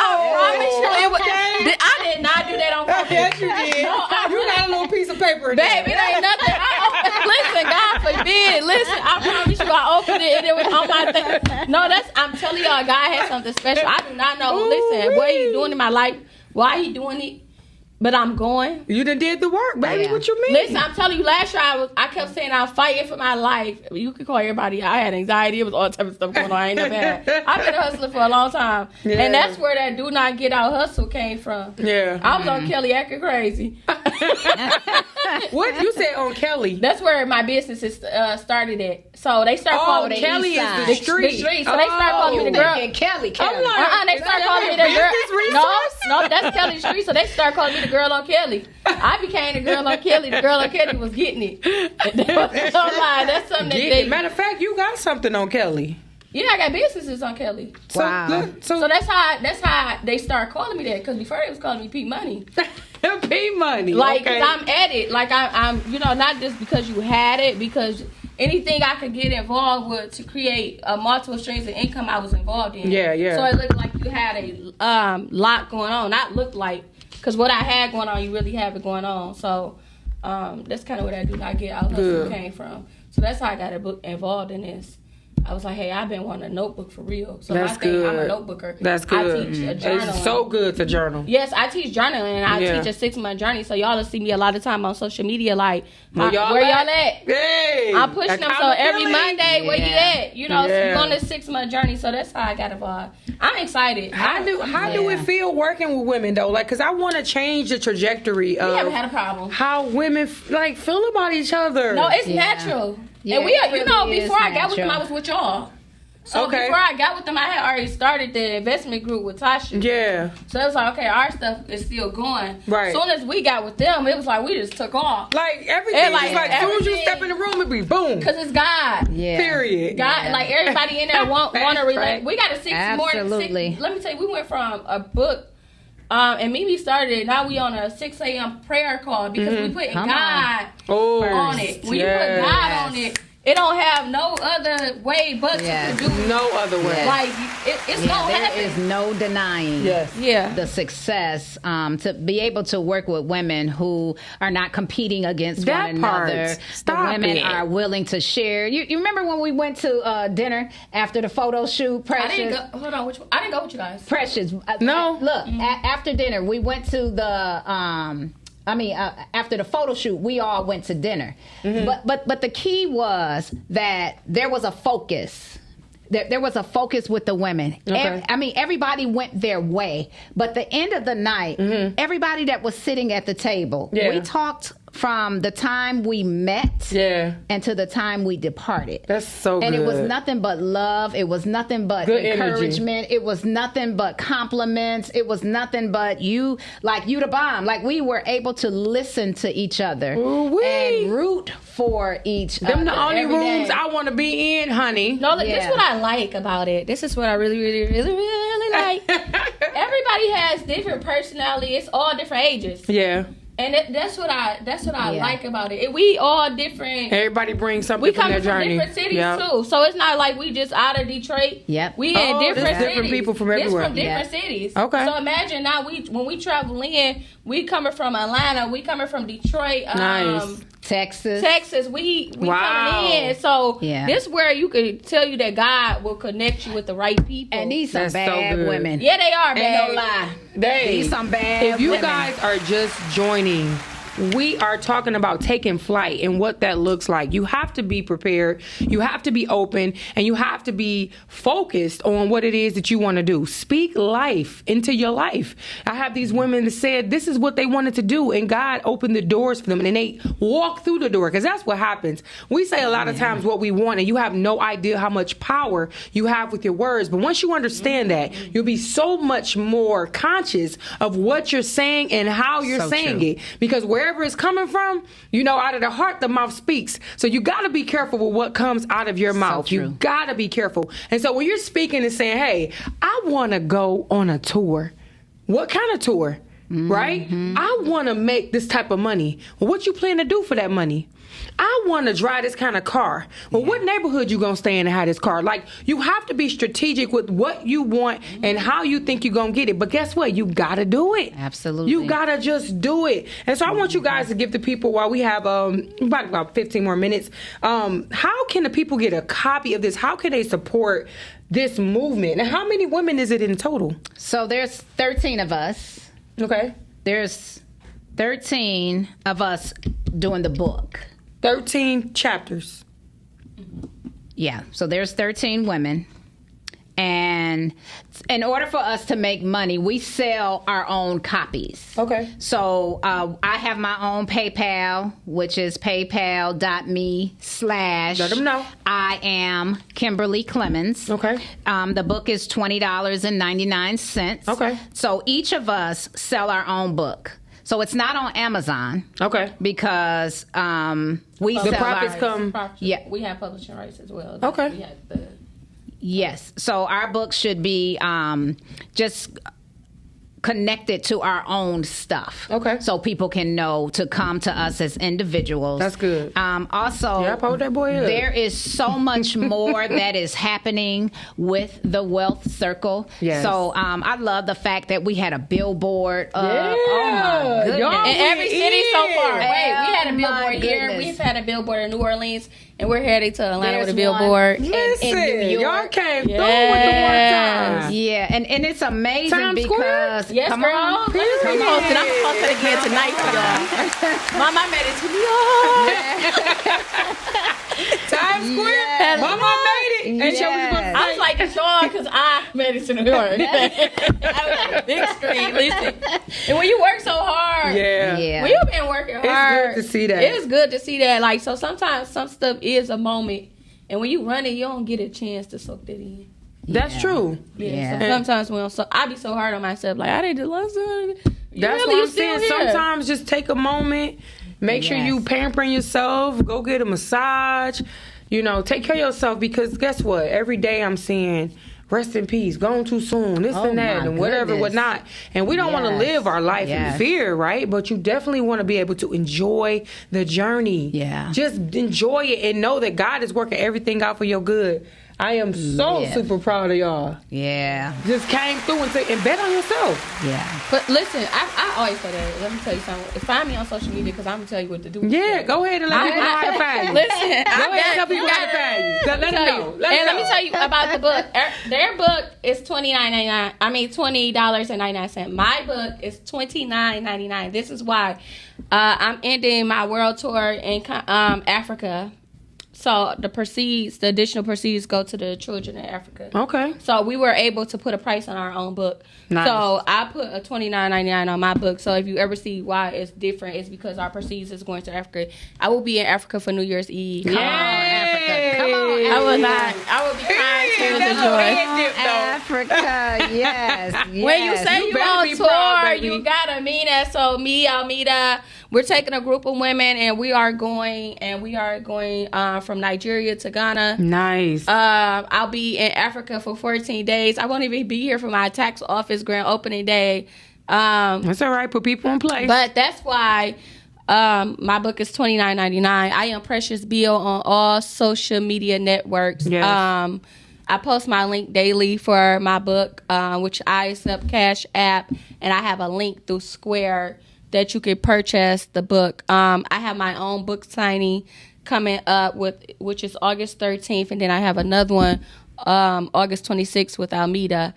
Oh, promise you, it was, okay. I did not do that on purpose. Yes, you did. No, You got a little piece of paper in there. Baby, it ain't nothing. Listen, God forbid. Listen, I promise you, I opened it and it was on my thing. No, I'm telling y'all, God had something special. I do not know. Listen, what he doing in my life, why he doing it, but I'm going. You done did the work, baby. Yeah. What you mean? Listen, I'm telling you, last year I kept saying I'm fighting for my life. You could call everybody. I had anxiety. It was all type of stuff going on. I ain't never had. I've been a hustler for a long time, Yeah. and that's where that do not get out hustle came from. Yeah. I was on Kelly acting crazy. What you said on Kelly? That's where my business is started at. So they start calling me Kelly East is Side. the the street. street. So they start calling me the girl. Thinking Kelly. I'm like, They is start that calling me a the girl. business resource? No, that's Kelly Street. So they start calling me the girl on Kelly. I became the girl on Kelly. The girl on Kelly was getting it. Don't lie. That's something that they. Matter of fact, you got something on Kelly. Yeah, I got businesses on Kelly. So, Wow. So that's how they start calling me that. Because before they was calling me P Money. P Money. Like, okay. 'cause I'm at it. Like, I'm, not just because you had it, because anything I could get involved with to create multiple streams of income, I was involved in. Yeah, yeah. So it looked like you had a lot going on. Not looked like, because what I had going on, you really have it going on. So that's kind of what I do not get out hustle came from. So that's how I got involved in this. I was like, hey, I've been wanting a notebook for real. So That's my thing, I'm a good. notebooker. That's good. I teach a journal. It's so good to journal. Yes, I teach journaling and I Yeah. teach a 6-month journey. So y'all will see me a lot of time on social media like, Where y'all y'all at? at? Hey, I'm pushing them. So every accountability. Monday, where you at? So Yeah. you're on this 6-month journey. So that's how I got involved. I'm excited. How do it feel working with women though? Like, cause I want to change the trajectory of We haven't had a problem. how women feel about each other. No, it's natural. Yeah, And we it are, really is before I got with them, natural. I was with y'all. So Okay. before I got with them, I had already started the investment group with Tasha. Yeah. So it was like, okay, our stuff is still going. Right. As soon as we got with them, it was like we just took off. Like everything, And, like, is like as soon as you everything- step in the room, it be boom. Cause it's God. Yeah. Period. God, like everybody in there want to relate. Right. We got a 6 more. Absolutely. Let me tell you, we went from a book, and Mimi started it. Now we on a 6 a.m. prayer call because we put Come God Oh, on it. When you put God on it, it don't have no other way but Yes. to produce. no other way. Like it's Yeah, gonna there happen. is no denying. Yes. Yeah. The success to be able to work with women who are not competing against That one part. another. Stop the women it. are willing to share. You remember when we went to dinner after the photo shoot? I Precious. didn't go. Hold on, which one? I didn't go with you guys. Precious. No. Look, after dinner, we went to the. After the photo shoot, we all went to dinner. But the key was that there was a focus. There was a focus with the women. Okay. Everybody went their way. But the end of the night, everybody that was sitting at the table, Yeah. we talked from the time we met Yeah. and to the time we departed. That's so And good. it was nothing but love. It was nothing but Good energy. encouragement. It was nothing but compliments. It was nothing but you the bomb. Like we were able to listen to each other Ooh-wee. and root for each other. Them the only every rooms day. I want to be in, honey. No, this Yeah. is what I like about it. This is what I really, really, really, really like. Everybody has different personality. It's all different ages, Yeah. and that's what I Yeah. like about it. We all different. Everybody brings something We from come their from journey. different cities Yep. too, so it's not like we just out of Detroit. Yep. We Oh, in there's different different cities. people from It's everywhere. from different Yeah. cities. Okay. So imagine now when we travel in, we coming from Atlanta, we coming from Detroit, Nice. Texas. Texas. We Wow. coming in. So Yeah. this where you could tell you that God will connect you with the right people. And these some That's so bad good. women. yeah, they are Ain't bad. no lie. They, These some bad if you women. guys are just joining, we are talking about taking flight and what that looks like. You have to be prepared, you have to be open, and you have to be focused on what it is that you want to do. Speak life into your life. I have these women that said this is what they wanted to do, and God opened the doors for them, and they walk through the door, because that's what happens. We say a lot of times what we want, and you have no idea how much power you have with your words. But once you understand that, you'll be so much more conscious of what you're saying and how you're So saying true. it. Because wherever it's coming from, out of the heart, the mouth speaks. So you got to be careful with what comes out of your mouth. true. You got to be careful. And so when you're speaking and saying, hey, I want to go on a tour. What kind of tour? Right? I want to make this type of money. Well, what you plan to do for that money? I want to drive this kind of car. Well, what neighborhood you gonna stay in and have this car? Like, you have to be strategic with what you want and how you think you're gonna get it. But guess what? You gotta do it. Absolutely. You gotta just do it. And so I want you guys to give the people, while we have about 15 more minutes, how can the people get a copy of this? How can they support this movement? And how many women is it in total? So there's 13 of us. Okay. There's 13 of us doing the book. 13 chapters. Yeah. So there's 13 women. And in order for us to make money, we sell our own copies. Okay. So I have my own PayPal, which is paypal.me/ Let 'em know. I am Kimberly Clemens. Okay. The book is $20.99. Okay. So each of us sell our own book. So it's not on Amazon Okay. because we The sell profits our, come. Yeah. We have publishing rights as well. Okay. We have the Yes. So our book should be just connected to our own stuff. Okay. So people can know to come to us as individuals. That's good. Also, Yeah, hold that boy up. there is so much more that is happening with the Wealth Circle. Yes. So I love the fact that we had a billboard up. Yeah. Oh my goodness. Y'all in every city so far. Oh, Wait, we had a my billboard here. goodness. We've had a billboard in New Orleans, and we're heading to Atlanta with a There's billboard. one. Listen, in New York. y'all came through with the Yes. one time. Yeah, and it's amazing Times Square? because Yes, come girl. on. I'm gonna post it. I'm gonna post it again tonight for y'all. Mama made it to New York. Times Square. Yes. Mama made it. And she was Yes. supposed to I was like, it's y'all because I made it to New York. I was like, big screen, listen. And when you work so hard, Yeah. Yeah. when you've been working hard, good to see that. It is good to see that. Like, so sometimes some stuff is a moment And when you run it, you don't get a chance to soak that in. That's true. Yeah. So sometimes we don't. So I be so hard on myself. Like I didn't love something. That's what I'm saying. Sometimes just take a moment. Make sure you pampering yourself. Go get a massage. You know, take care of yourself, because guess what? Every day I'm seeing rest in peace, gone too soon, this and that, and whatever, whatnot. And we don't want to live our life in fear, right? But you definitely want to be able to enjoy the journey. Yeah. Just enjoy it and know that God is working everything out for your good. I am so super proud of y'all. Yeah. Just came through and bet on yourself. Yeah. But listen, I always say that. Let me tell you something. Find me on social media, because I'm going to tell you what to do. Yeah, go ahead and let people know how to find you. Listen, Go ahead and tell people how to find you. Let them know. Let me tell you about the book. Their book is $29.99. I mean, $20.99. My book is $29.99. This is why I'm ending my world tour in Africa. So the additional proceeds go to the children in Africa. Okay. So we were able to put a price on our own book. Nice. So I put a $29.99 on my book. So if you ever see why it's different, it's because our proceeds is going to Africa. I will be in Africa for New Year's Eve. Come on, Africa. Come on, I will not. I will be crying tears of joy. Africa, yes. When you say you on tour, you gotta mean that. So me, Almeida, we're taking a group of women, and we are going from Nigeria to Ghana. Nice. I'll be in Africa for 14 days. I won't even be here for my tax office grand opening day. That's all right. Put people in place. But that's why my book is $29.99. I am Precious Bill on all social media networks. Yes. I post my link daily for my book, which I accept Cash App, and I have a link through Square that you can purchase the book. I have my own book signing coming up which is August 13th, and then I have another one August 26th with Almeida.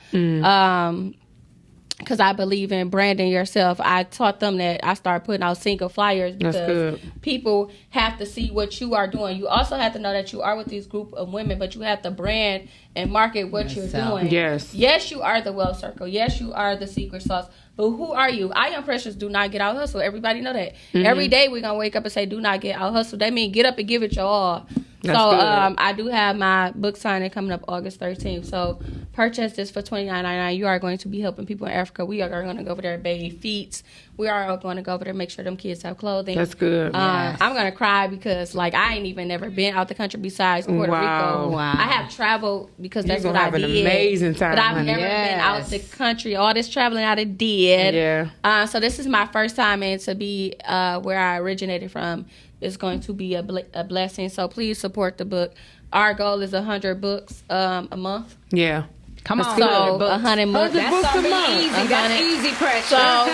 Because I believe in branding yourself. I taught them that. I started putting out single flyers because people have to see what you are doing. You also have to know that you are with this group of women, but you have to brand and market what you're doing. Yes. Yes, you are the Wealth Circle. Yes, you are the secret sauce. But who are you? I Am Precious do not get out hustle. Everybody know that. Every day we're going to wake up and say, do not get out hustle. That means get up and give it your all. That's so I do have my book signing coming up August 13th. So purchase this for $29.99. You are going to be helping people in Africa. We are going to go over there and bathe feet. We are going to go over there and make sure them kids have clothing. That's good. I'm going to cry because I ain't even never been out the country besides Puerto Rico. Wow. I have traveled because that's what I did. You're going to have an amazing time, but I've never been out the country. All this traveling I did. Yeah. So this is my first time, and to be where I originated from is going to be a blessing. So please support the book. Our goal is 100 books a month. Yeah. Come on. So 100 books. That's going to be easy. That's easy, Precious. So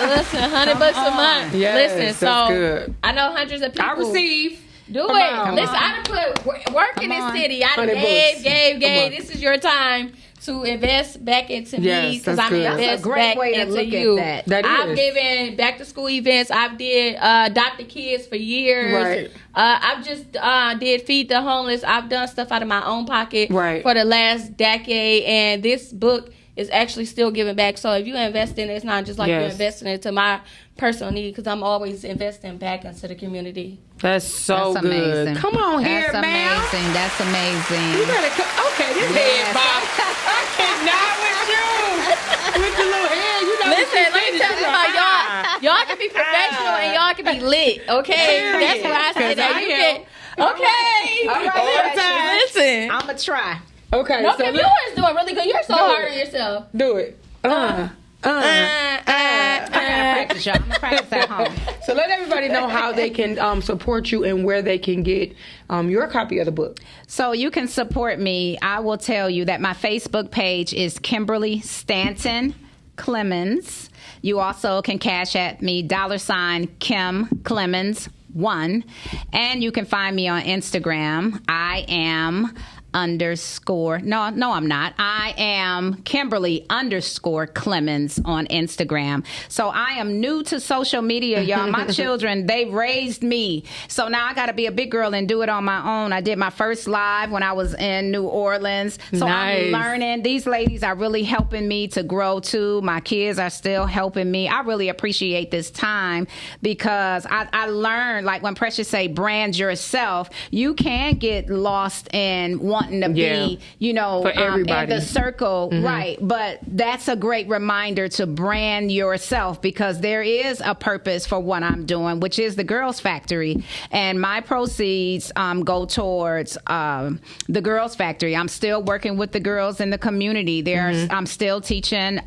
listen, 100 bucks a month. Yes, listen, that's so good. I know hundreds of people. I receive. Do Come it. on. Listen, I done put work in this city. I done gave. This is your time to invest back into me, because I'm good. invest That's a great back way to into look you. at that. I've given back to school events. I've did adopted kids for years. Right. I've just did feed the homeless. I've done stuff out of my own pocket for the last decade, and this book is actually still giving back. So if you invest in it, it's not just like you're investing into my personal need, because I'm always investing back into the community. That's so That's good. amazing. Come on here, That's man. amazing. That's amazing. You better come. Okay, this head bob. I cannot with you. With the little head. You know, listen, let me tell you about y'all. Y'all can be professional and y'all can be lit. Okay, that's why I say that. You can. Okay. All right. Listen. I'm going to try. Okay. No, so yours doing really good. You're so hard on yourself. Do it. Practice, y'all. I'm going to practice at home. So let everybody know how they can support you and where they can get your copy of the book. So you can support me. I will tell you that my Facebook page is Kimberly Stanton Clemens. You also can cash at me $Kim Clemens 1, and you can find me on Instagram. I am _. No, I'm not. I am Kimberly _Clemens on Instagram. So I am new to social media, y'all. My children, they raised me. So now I got to be a big girl and do it on my own. I did my first live when I was in New Orleans. So I'm learning. These ladies are really helping me to grow too. My kids are still helping me. I really appreciate this time because I learned, like when Precious say brand yourself, you can get lost in wanting to be, you know, in the circle, right? But that's a great reminder to brand yourself because there is a purpose for what I'm doing, which is the Girls Factory. And my proceeds go towards the Girls Factory. I'm still working with the girls in the community. I'm still teaching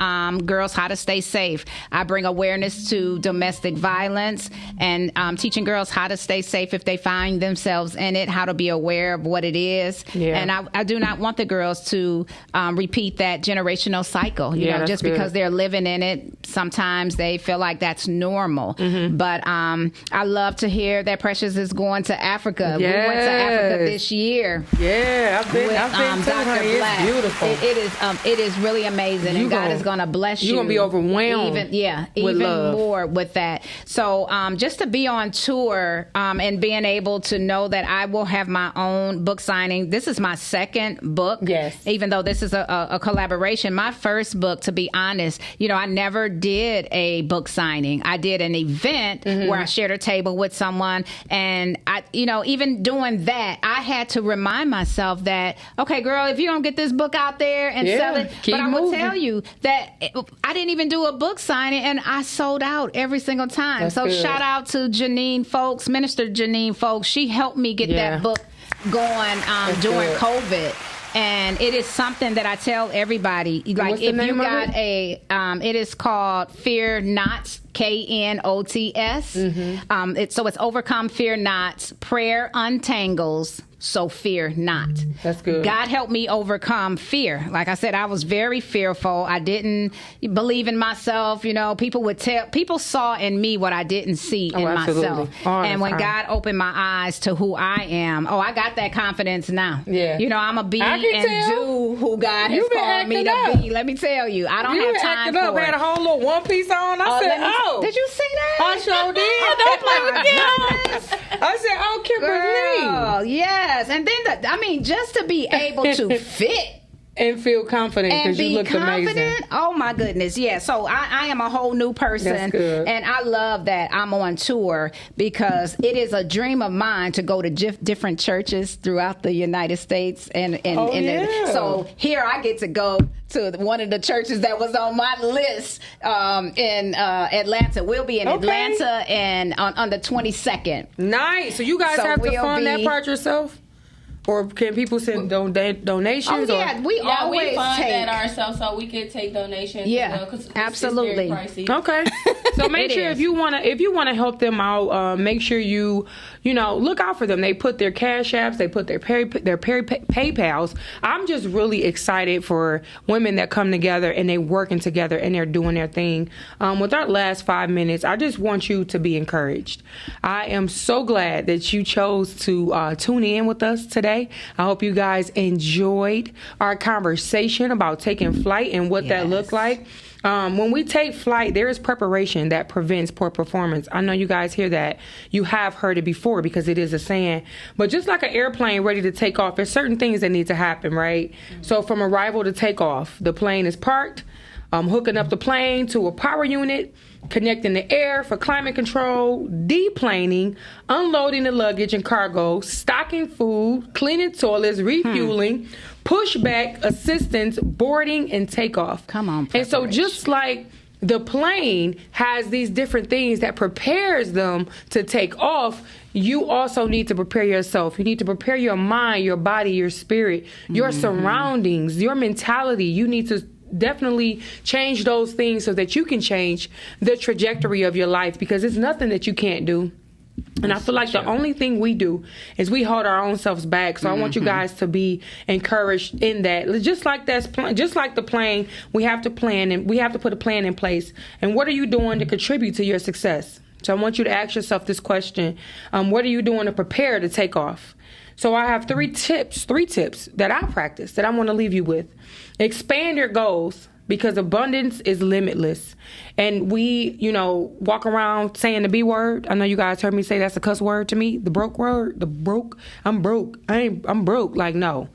girls how to stay safe. I bring awareness to domestic violence and teaching girls how to stay safe if they find themselves in it, how to be aware of what it is. And I do not want the girls to repeat that generational cycle. You know, just because they're living in it, sometimes they feel like that's normal. But I love to hear that Precious is going to Africa. We went to Africa this year. I've been with Dr. Black. It's beautiful. It is really amazing, and God is going to bless you. You're going to be overwhelmed. Even more with that. So just to be on tour and being able to know that I will have my own book signing. This is my second book. Even though this is a collaboration. My first book, to be honest, you know, I never did a book signing. I did an event where I shared a table with someone, and I, you know, even doing that, I had to remind myself that, okay, girl, if you don't get this book out there and sell it, but I will tell you that I didn't even do a book signing, and I sold out every single time. That's so good. Shout out to Janine Folks, Minister Janine Folks. She helped me get that book going during COVID. And it is something that I tell everybody. Like, if you got it is called Fear Not, KNOTS. So it's Overcome Fear Not, Prayer Untangles, so fear not. That's good. God helped me overcome fear. Like I said, I was very fearful. I didn't believe in myself. You know, people saw in me what I didn't see in myself. And when God opened my eyes to who I am, I got that confidence now. You know, I'm a be and do who God has called me to be. Let me tell you, I don't have time for it. I had a whole little one piece on. I said, did you see that? I sure did. Don't play with me. I said, Kimberly. Girl, yes. And then, just to be able to fit. And feel confident because you look amazing. Oh my goodness, yeah. So I am a whole new person. That's good. And I love that I'm on tour because it is a dream of mine to go to different churches throughout the United States. So here I get to go to one of the churches that was on my list in Atlanta. We'll be in Atlanta and on the 22nd. Nice. So you guys have to fund that part yourself? Or can people send donations? We always fund take that ourselves, so we could take donations. Yeah, absolutely. It's very pricey. Okay, so make sure if you wanna help them out, make sure you look out for them. They put their Cash Apps, they put their PayPals. I'm just really excited for women that come together and they working together and they're doing their thing. With our last 5 minutes, I just want you to be encouraged. I am so glad that you chose to tune in with us today. I hope you guys enjoyed our conversation about taking flight and what that looked like. When we take flight, there is preparation that prevents poor performance. I know you guys hear that. You have heard it before because it is a saying. But just like an airplane ready to take off, there's certain things that need to happen, right? So from arrival to takeoff, the plane is parked, hooking up the plane to a power unit, connecting the air for climate control, deplaning, unloading the luggage and cargo, stocking food, cleaning toilets, refueling, pushback, assistance, boarding, and takeoff. Come on, and so just like the plane has these different things that prepares them to take off, you also need to prepare yourself. You need to prepare your mind, your body, your spirit, your surroundings, your mentality. You need to definitely change those things so that you can change the trajectory of your life, because it's nothing that you can't do. And I feel like the only thing we do is we hold our own selves back. So I want you guys to be encouraged in that. Just like the plane, we have to plan and we have to put a plan in place. And what are you doing to contribute to your success? So I want you to ask yourself this question. What are you doing to prepare to take off? So I have three tips that I practice that I want to leave you with. Expand your goals, because abundance is limitless. And we, walk around saying the B word. I know you guys heard me say that's a cuss word to me. The broke word, I'm broke. I'm broke. Like, no.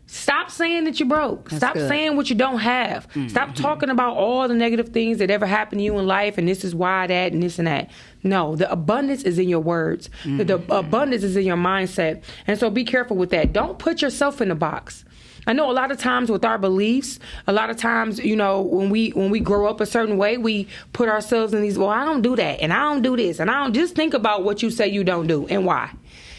Stop saying that you're broke. Stop saying what you don't have. Stop talking about all the negative things that ever happened to you in life, and this is why that and this and that. No, the abundance is in your words. The abundance is in your mindset. And so be careful with that. Don't put yourself in a box. I know a lot of times with our beliefs, a lot of times, when we grow up a certain way, we put ourselves in these, well, I don't do that, and I don't do this, and I don't. Just think about what you say you don't do and why.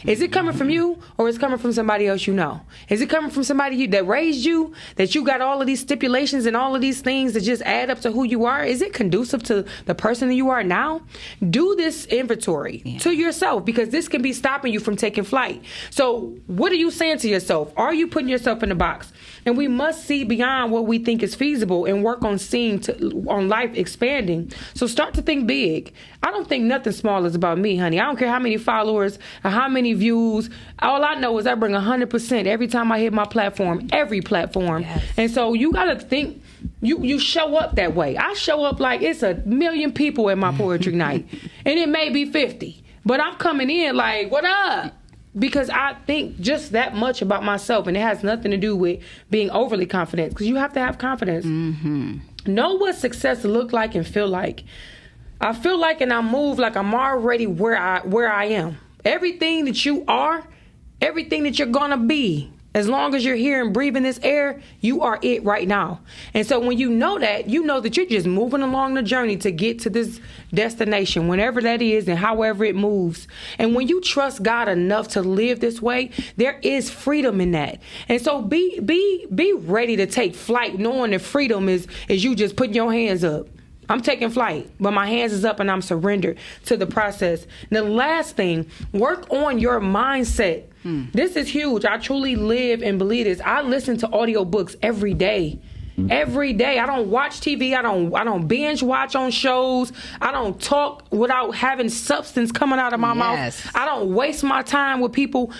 Is it coming from you, or is it coming from somebody else you know? Is it coming from somebody that raised you, that you got all of these stipulations and all of these things that just add up to who you are? Is it conducive to the person that you are now? Do this inventory to yourself, because this can be stopping you from taking flight. So what are you saying to yourself? Are you putting yourself in a box? And we must see beyond what we think is feasible and work on on life expanding. So start to think big. I don't think nothing small is about me, honey. I don't care how many followers or how many views. All I know is I bring 100% every time I hit my platform, every platform. Yes. And so you got to think, you show up that way. I show up like it's 1 million people at my poetry night, and it may be 50, but I'm coming in like, what up? Because I think just that much about myself, and it has nothing to do with being overly confident, because you have to have confidence. Know what success look like and feel like. I feel like, and I move like I'm already where I am. Everything that you are, everything that you're gonna be, as long as you're here and breathing this air, you are it right now. And so when you know that you're just moving along the journey to get to this destination, whenever that is and however it moves. And when you trust God enough to live this way, there is freedom in that. And so be ready to take flight, knowing that freedom is you just putting your hands up. I'm taking flight, but my hands is up and I'm surrendered to the process. The last thing, work on your mindset. This is huge. I truly live and believe this. I listen to audiobooks every day. Every day. I don't watch TV. I don't binge watch on shows. I don't talk without having substance coming out of my mouth. I don't waste my time with people.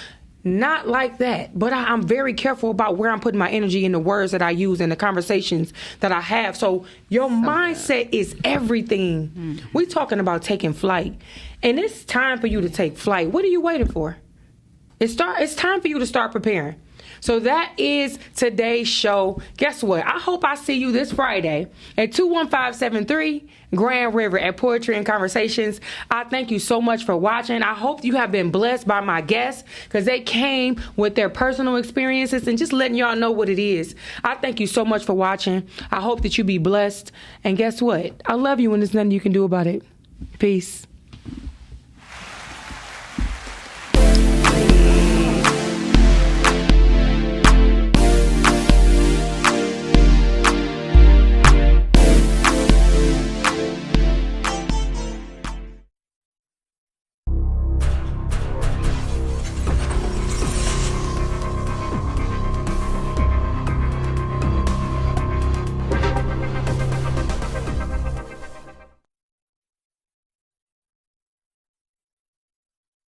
Not like that, but I'm very careful about where I'm putting my energy in the words that I use and the conversations that I have. So your mindset is everything. We're talking about taking flight, and it's time for you to take flight. What are you waiting for? It's time for you to start preparing. So that is today's show. Guess what? I hope I see you this Friday at 21573 Grand River at Poetry and Conversations. I thank you so much for watching. I hope you have been blessed by my guests, because they came with their personal experiences and just letting y'all know what it is. I thank you so much for watching. I hope that you be blessed. And guess what? I love you, and there's nothing you can do about it. Peace.